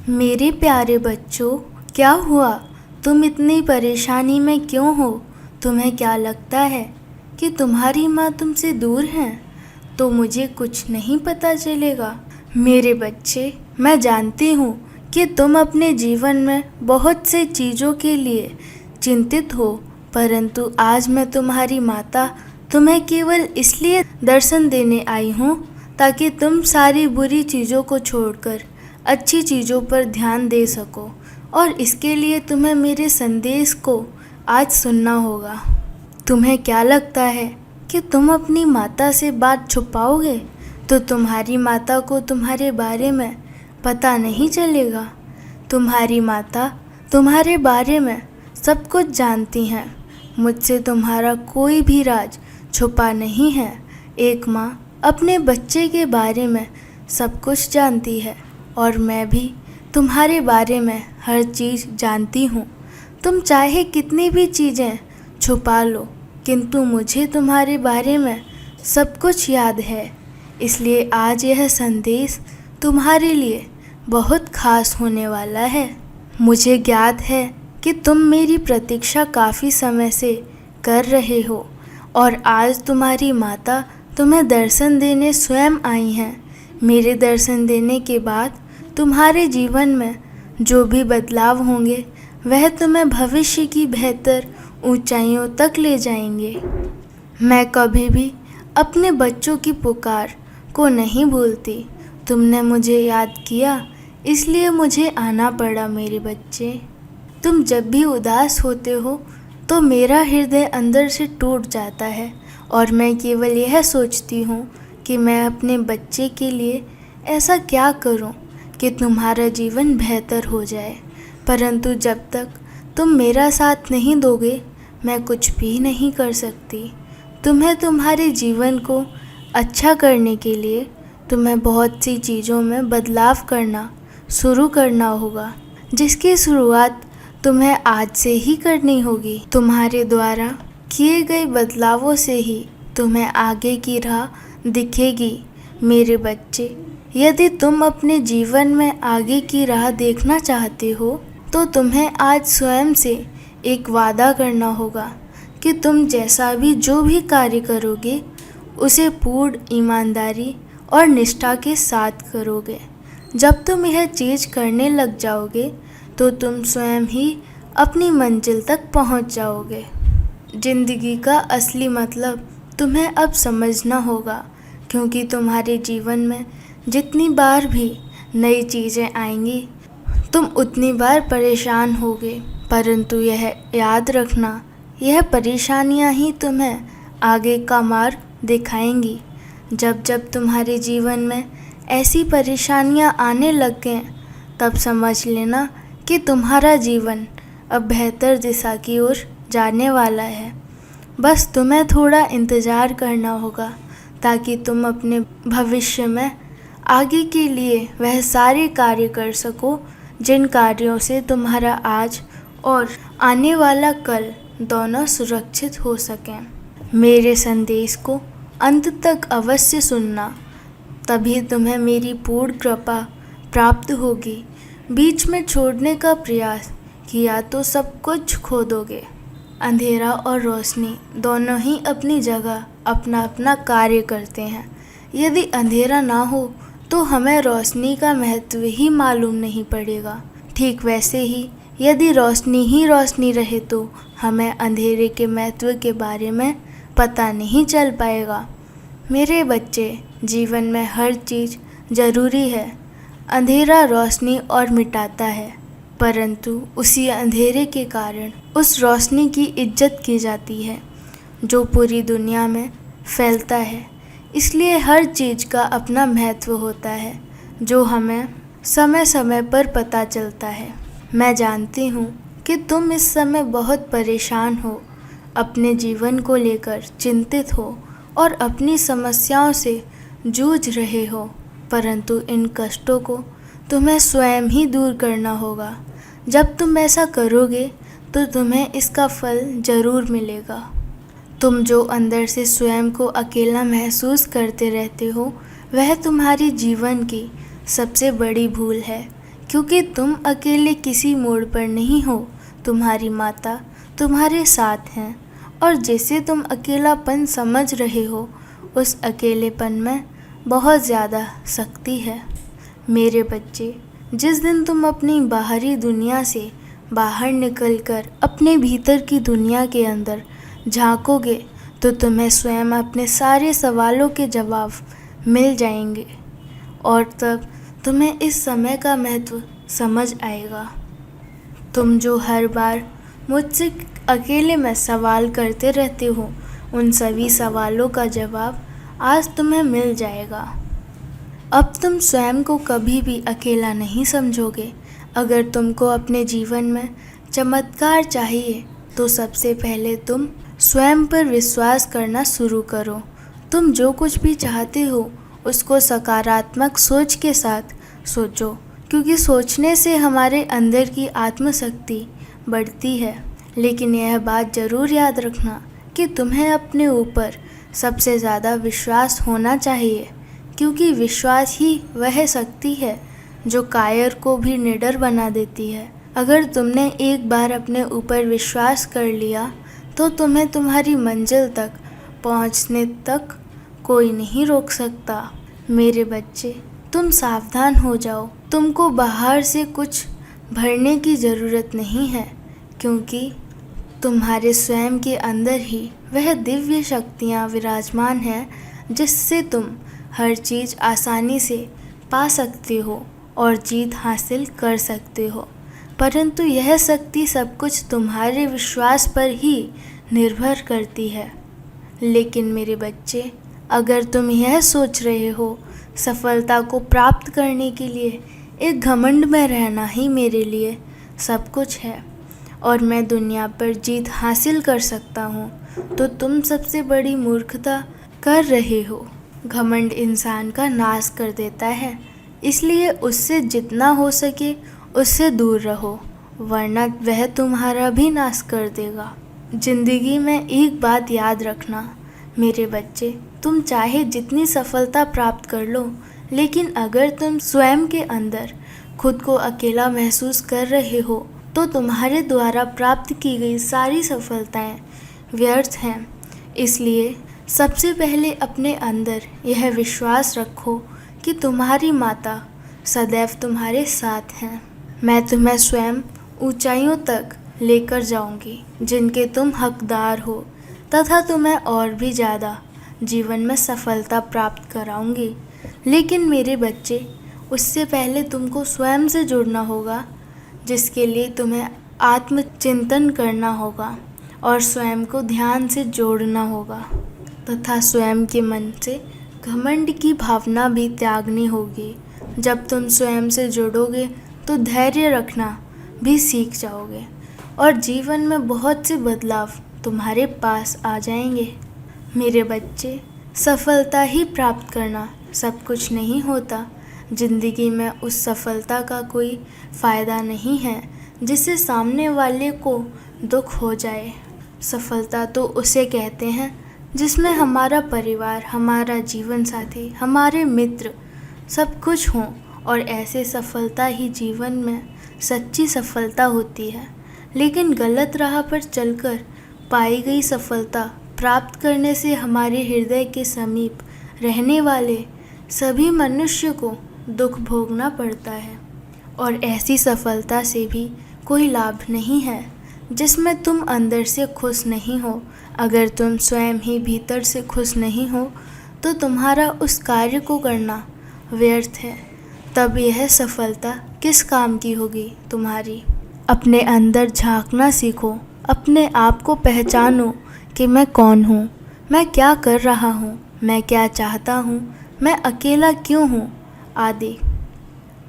मेरे प्यारे बच्चों, क्या हुआ? तुम इतनी परेशानी में क्यों हो? तुम्हें क्या लगता है कि तुम्हारी माँ तुमसे दूर हैं? तो मुझे कुछ नहीं पता चलेगा। मेरे बच्चे, मैं जानती हूँ कि तुम अपने जीवन में बहुत से चीज़ों के लिए चिंतित हो, परंतु आज मैं तुम्हारी माता तुम्हें केवल इसलिए दर्शन देने आई हूँ ताकि तुम सारी बुरी चीज़ों को छोड़कर अच्छी चीज़ों पर ध्यान दे सको। और इसके लिए तुम्हें मेरे संदेश को आज सुनना होगा। तुम्हें क्या लगता है कि तुम अपनी माता से बात छुपाओगे तो तुम्हारी माता को तुम्हारे बारे में पता नहीं चलेगा? तुम्हारी माता तुम्हारे बारे में सब कुछ जानती हैं। मुझसे तुम्हारा कोई भी राज छुपा नहीं है। एक माँ अपने बच्चे के बारे में सब कुछ जानती है और मैं भी तुम्हारे बारे में हर चीज़ जानती हूँ। तुम चाहे कितनी भी चीज़ें छुपा लो, किंतु मुझे तुम्हारे बारे में सब कुछ याद है। इसलिए आज यह संदेश तुम्हारे लिए बहुत खास होने वाला है। मुझे ज्ञात है कि तुम मेरी प्रतीक्षा काफ़ी समय से कर रहे हो और आज तुम्हारी माता तुम्हें दर्शन देने स्वयं आई हैं। मेरे दर्शन देने के बाद तुम्हारे जीवन में जो भी बदलाव होंगे वह तुम्हें भविष्य की बेहतर ऊंचाइयों तक ले जाएंगे। मैं कभी भी अपने बच्चों की पुकार को नहीं भूलती। तुमने मुझे याद किया, इसलिए मुझे आना पड़ा। मेरे बच्चे, तुम जब भी उदास होते हो तो मेरा हृदय अंदर से टूट जाता है और मैं केवल यह सोचती हूँ कि मैं अपने बच्चे के लिए ऐसा क्या करूँ कि तुम्हारा जीवन बेहतर हो जाए। परंतु जब तक तुम मेरा साथ नहीं दोगे मैं कुछ भी नहीं कर सकती। तुम्हें तुम्हारे जीवन को अच्छा करने के लिए तुम्हें बहुत सी चीज़ों में बदलाव करना शुरू करना होगा, जिसकी शुरुआत तुम्हें आज से ही करनी होगी। तुम्हारे द्वारा किए गए बदलावों से ही तुम्हें आगे की राह दिखेगी। मेरे बच्चे, यदि तुम अपने जीवन में आगे की राह देखना चाहते हो तो तुम्हें आज स्वयं से एक वादा करना होगा कि तुम जैसा भी जो भी कार्य करोगे उसे पूर्ण ईमानदारी और निष्ठा के साथ करोगे। जब तुम यह चीज़ करने लग जाओगे तो तुम स्वयं ही अपनी मंजिल तक पहुंच जाओगे। जिंदगी का असली मतलब तुम्हें अब समझना होगा, क्योंकि तुम्हारे जीवन में जितनी बार भी नई चीज़ें आएंगी तुम उतनी बार परेशान होगे। परंतु यह याद रखना, यह परेशानियां ही तुम्हें आगे का मार्ग दिखाएंगी। जब जब तुम्हारे जीवन में ऐसी परेशानियां आने लग गए तब समझ लेना कि तुम्हारा जीवन अब बेहतर दिशा की ओर जाने वाला है। बस तुम्हें थोड़ा इंतज़ार करना होगा ताकि तुम अपने भविष्य में आगे के लिए वह सारे कार्य कर सको जिन कार्यों से तुम्हारा आज और आने वाला कल दोनों सुरक्षित हो सकें। मेरे संदेश को अंत तक अवश्य सुनना, तभी तुम्हें मेरी पूर्ण कृपा प्राप्त होगी। बीच में छोड़ने का प्रयास किया तो सब कुछ खो दोगे। अंधेरा और रोशनी दोनों ही अपनी जगह अपना अपना कार्य करते हैं। यदि अंधेरा ना हो तो हमें रोशनी का महत्व ही मालूम नहीं पड़ेगा। ठीक वैसे ही यदि रोशनी ही रोशनी रहे तो हमें अंधेरे के महत्व के बारे में पता नहीं चल पाएगा। मेरे बच्चे, जीवन में हर चीज़ ज़रूरी है। अंधेरा रोशनी और मिटाता है, परंतु उसी अंधेरे के कारण उस रोशनी की इज्जत की जाती है जो पूरी दुनिया में फैलता है। इसलिए हर चीज़ का अपना महत्व होता है जो हमें समय समय पर पता चलता है। मैं जानती हूँ कि तुम इस समय बहुत परेशान हो, अपने जीवन को लेकर चिंतित हो और अपनी समस्याओं से जूझ रहे हो, परंतु इन कष्टों को तुम्हें स्वयं ही दूर करना होगा। जब तुम ऐसा करोगे तो तुम्हें इसका फल ज़रूर मिलेगा। तुम जो अंदर से स्वयं को अकेला महसूस करते रहते हो वह तुम्हारी जीवन की सबसे बड़ी भूल है, क्योंकि तुम अकेले किसी मोड़ पर नहीं हो। तुम्हारी माता तुम्हारे साथ हैं और जिसे तुम अकेलापन समझ रहे हो उस अकेलेपन में बहुत ज़्यादा शक्ति है। मेरे बच्चे, जिस दिन तुम अपनी बाहरी दुनिया से बाहर निकलकर अपने भीतर की दुनिया के अंदर झांकोगे तो तुम्हें स्वयं अपने सारे सवालों के जवाब मिल जाएंगे और तब तुम्हें इस समय का महत्व समझ आएगा। तुम जो हर बार मुझसे अकेले में सवाल करते रहते हो, उन सभी सवालों का जवाब आज तुम्हें मिल जाएगा। अब तुम स्वयं को कभी भी अकेला नहीं समझोगे। अगर तुमको अपने जीवन में चमत्कार चाहिए तो सबसे पहले तुम स्वयं पर विश्वास करना शुरू करो। तुम जो कुछ भी चाहते हो उसको सकारात्मक सोच के साथ सोचो, क्योंकि सोचने से हमारे अंदर की आत्मशक्ति बढ़ती है। लेकिन यह बात ज़रूर याद रखना कि तुम्हें अपने ऊपर सबसे ज़्यादा विश्वास होना चाहिए, क्योंकि विश्वास ही वह शक्ति है जो कायर को भी निडर बना देती है। अगर तुमने एक बार अपने ऊपर विश्वास कर लिया तो तुम्हें तुम्हारी मंजिल तक पहुंचने तक कोई नहीं रोक सकता। मेरे बच्चे, तुम सावधान हो जाओ। तुमको बाहर से कुछ भरने की ज़रूरत नहीं है, क्योंकि तुम्हारे स्वयं के अंदर ही वह दिव्य शक्तियाँ विराजमान हैं जिससे तुम हर चीज़ आसानी से पा सकते हो और जीत हासिल कर सकते हो। परंतु यह शक्ति सब कुछ तुम्हारे विश्वास पर ही निर्भर करती है। लेकिन मेरे बच्चे, अगर तुम यह सोच रहे हो सफलता को प्राप्त करने के लिए एक घमंड में रहना ही मेरे लिए सब कुछ है और मैं दुनिया पर जीत हासिल कर सकता हूँ, तो तुम सबसे बड़ी मूर्खता कर रहे हो। घमंड इंसान का नाश कर देता है, इसलिए उससे जितना हो सके उससे दूर रहो, वरना वह तुम्हारा भी नाश कर देगा। जिंदगी में एक बात याद रखना मेरे बच्चे, तुम चाहे जितनी सफलता प्राप्त कर लो, लेकिन अगर तुम स्वयं के अंदर खुद को अकेला महसूस कर रहे हो तो तुम्हारे द्वारा प्राप्त की गई सारी सफलताएं व्यर्थ हैं। इसलिए सबसे पहले अपने अंदर यह विश्वास रखो कि तुम्हारी माता सदैव तुम्हारे साथ हैं। मैं तुम्हें स्वयं ऊंचाइयों तक लेकर जाऊंगी जिनके तुम हकदार हो, तथा तुम्हें और भी ज़्यादा जीवन में सफलता प्राप्त कराऊंगी। लेकिन मेरे बच्चे, उससे पहले तुमको स्वयं से जुड़ना होगा, जिसके लिए तुम्हें आत्मचिंतन करना होगा और स्वयं को ध्यान से जोड़ना होगा तथा स्वयं के मन से घमंड की भावना भी त्यागनी होगी। जब तुम स्वयं से जुड़ोगे तो धैर्य रखना भी सीख जाओगे और जीवन में बहुत से बदलाव तुम्हारे पास आ जाएंगे। मेरे बच्चे, सफलता ही प्राप्त करना सब कुछ नहीं होता। जिंदगी में उस सफलता का कोई फ़ायदा नहीं है जिससे सामने वाले को दुख हो जाए। सफलता तो उसे कहते हैं जिसमें हमारा परिवार, हमारा जीवन साथी, हमारे मित्र सब कुछ हों, और ऐसे सफलता ही जीवन में सच्ची सफलता होती है। लेकिन गलत राह पर चलकर पाई गई सफलता प्राप्त करने से हमारे हृदय के समीप रहने वाले सभी मनुष्य को दुख भोगना पड़ता है, और ऐसी सफलता से भी कोई लाभ नहीं है जिसमें तुम अंदर से खुश नहीं हो। अगर तुम स्वयं ही भीतर से खुश नहीं हो तो तुम्हारा उस कार्य को करना व्यर्थ है। तब यह सफलता किस काम की होगी तुम्हारी। अपने अंदर झांकना सीखो, अपने आप को पहचानो कि मैं कौन हूँ, मैं क्या कर रहा हूँ, मैं क्या चाहता हूँ, मैं अकेला क्यों हूँ आदि।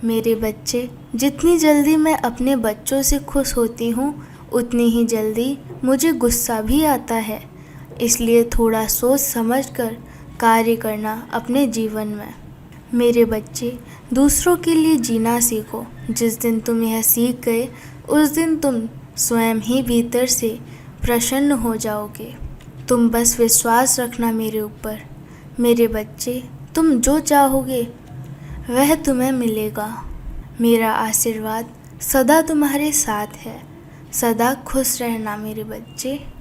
मेरे बच्चे, जितनी जल्दी मैं अपने बच्चों से खुश होती हूँ उतनी ही जल्दी मुझे गुस्सा भी आता है। इसलिए थोड़ा सोच समझकर कार्य करना अपने जीवन में। मेरे बच्चे, दूसरों के लिए जीना सीखो। जिस दिन तुम यह सीख गए उस दिन तुम स्वयं ही भीतर से प्रसन्न हो जाओगे। तुम बस विश्वास रखना मेरे ऊपर। मेरे बच्चे, तुम जो चाहोगे वह तुम्हें मिलेगा। मेरा आशीर्वाद सदा तुम्हारे साथ है। सदा खुश रहना मेरे बच्चे।